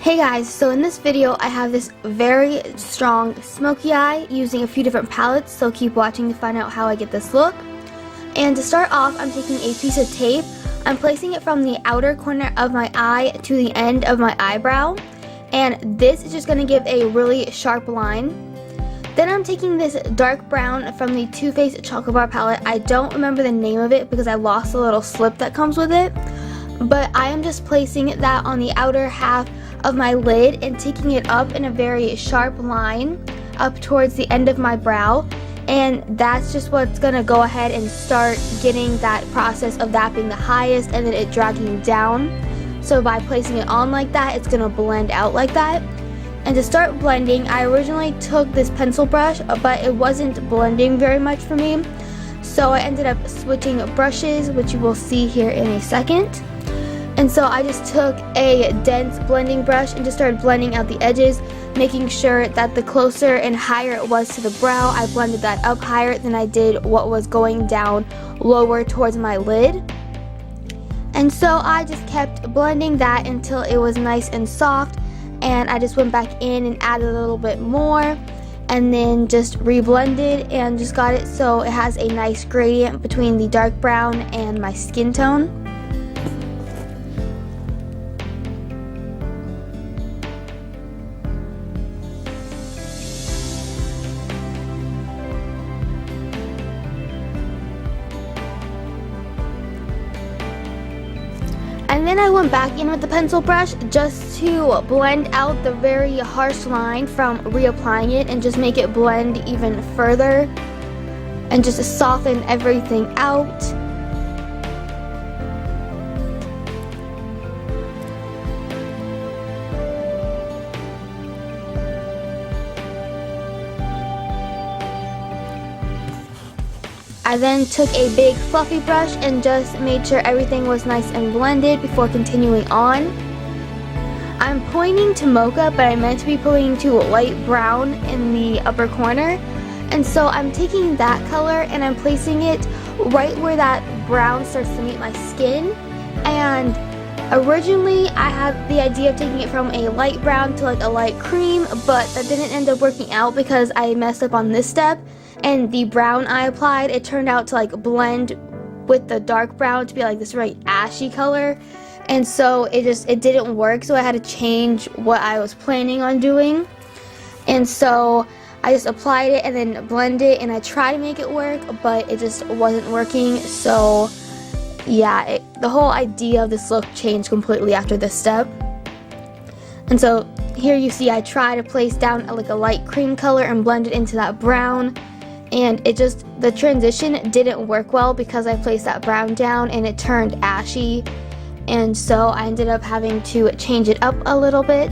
Hey guys, so in this video I have this very strong smoky eye using a few different palettes, so keep watching to find out how I get this look. And to start off, I'm taking a piece of tape. I'm placing it from the outer corner of my eye to the end of my eyebrow, and this is just going to give a really sharp line. Then I'm taking this dark brown from the Too Faced Chocolate Bar palette. I don't remember the name of it because I lost the little slip that comes with it, but I am just placing that on the outer half of my lid and taking it up in a very sharp line up towards the end of my brow, and that's just what's gonna go ahead and start getting that process of that being the highest and then it dragging down. So by placing it on like that, it's gonna blend out like that. And to start blending, I originally took this pencil brush, but it wasn't blending very much for me, so I ended up switching brushes, which you will see here in a second. And so I just took a dense blending brush and just started blending out the edges, making sure that the closer and higher it was to the brow, I blended that up higher than I did what was going down lower towards my lid. And so I just kept blending that until it was nice and soft, and I just went back in and added a little bit more and then just reblended and just got it so it has a nice gradient between the dark brown and my skin tone. And then I went back in with the pencil brush just to blend out the very harsh line from reapplying it and just make it blend even further and just soften everything out. I then took a big fluffy brush and just made sure everything was nice and blended before continuing on. I'm pointing to mocha, but I meant to be pointing to light brown in the upper corner. And so I'm taking that color and I'm placing it right where that brown starts to meet my skin. And originally I had the idea of taking it from a light brown to like a light cream, but that didn't end up working out because I messed up on this step. And the brown I applied, it turned out to like blend with the dark brown to be like this really ashy color, and so it didn't work, so I had to change what I was planning on doing. And so I just applied it and then blended it, and I tried to make it work, but it just wasn't working. So yeah, the whole idea of this look changed completely after this step. And so here you see I try to place down like a light cream color and blend it into that brown. And the transition didn't work well because I placed that brown down and it turned ashy. And so I ended up having to change it up a little bit.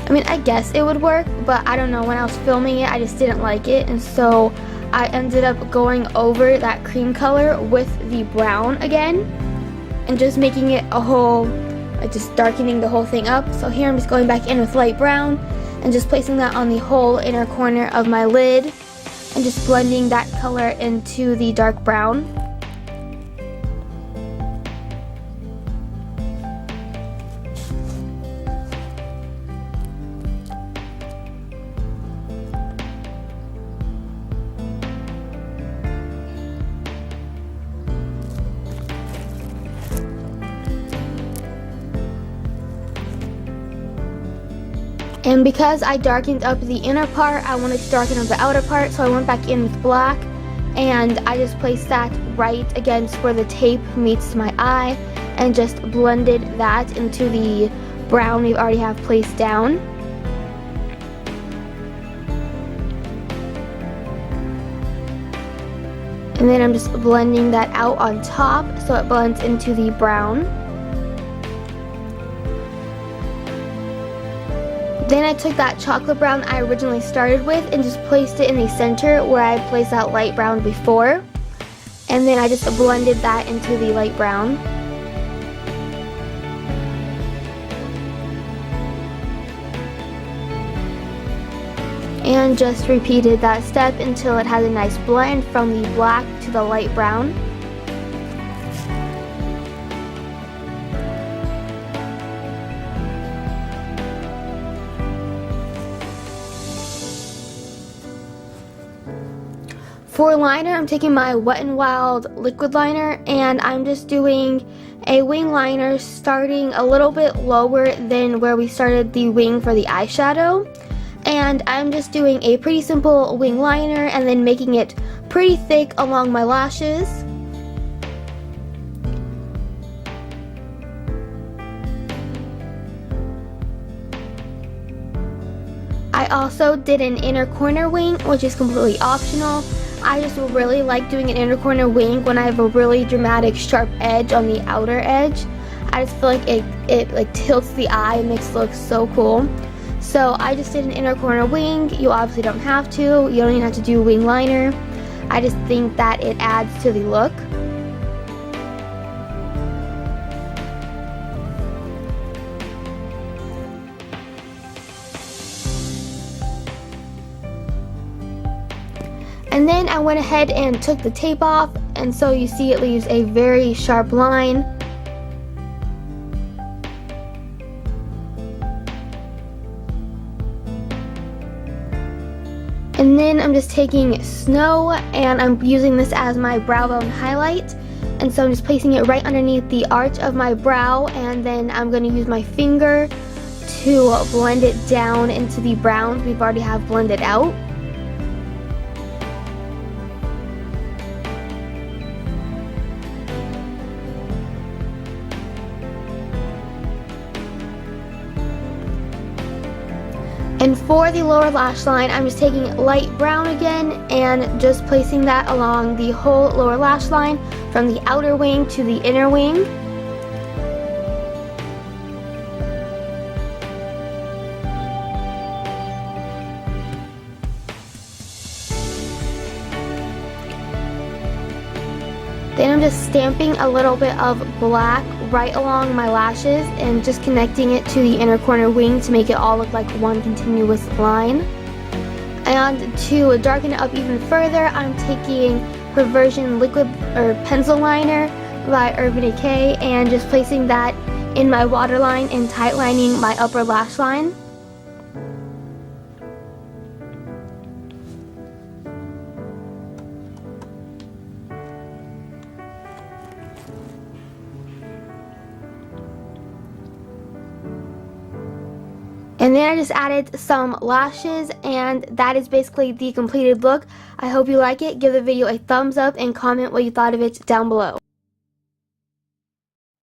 I mean, I guess it would work, but I don't know, when I was filming it, I just didn't like it. And so I ended up going over that cream color with the brown again and just making it a whole, just darkening the whole thing up. So here I'm just going back in with light brown and just placing that on the whole inner corner of my lid and just blending that color into the dark brown. And because I darkened up the inner part, I wanted to darken up the outer part, so I went back in with black and I just placed that right against where the tape meets my eye and just blended that into the brown we already have placed down. And then I'm just blending that out on top so it blends into the brown. Then I took that chocolate brown I originally started with and just placed it in the center where I placed that light brown before. And then I just blended that into the light brown. and just repeated that step until it had a nice blend from the black to the light brown. For liner, I'm taking my Wet n Wild liquid liner, and I'm just doing a wing liner starting a little bit lower than where we started the wing for the eyeshadow. And I'm just doing a pretty simple wing liner and then making it pretty thick along my lashes. I also did an inner corner wing, which is completely optional. I just really like doing an inner corner wing when I have a really dramatic sharp edge on the outer edge. I just feel like it like tilts the eye and makes it look so cool. So I just did an inner corner wing. You obviously don't have to. You don't even have to do wing liner. I just think that it adds to the look. And then I went ahead and took the tape off, and so you see it leaves a very sharp line. And then I'm just taking Snow, and I'm using this as my brow bone highlight. And so I'm just placing it right underneath the arch of my brow, and then I'm going to use my finger to blend it down into the browns we've already have blended out. And for the lower lash line, I'm just taking light brown again and just placing that along the whole lower lash line from the outer wing to the inner wing. Then I'm just stamping a little bit of black right along my lashes and just connecting it to the inner corner wing to make it all look like one continuous line. And to darken it up even further, I'm taking Perversion liquid or pencil liner by Urban Decay and just placing that in my waterline and tightlining my upper lash line. And then I just added some lashes, and that is basically the completed look. I hope you like it. Give the video a thumbs up and comment what you thought of it down below.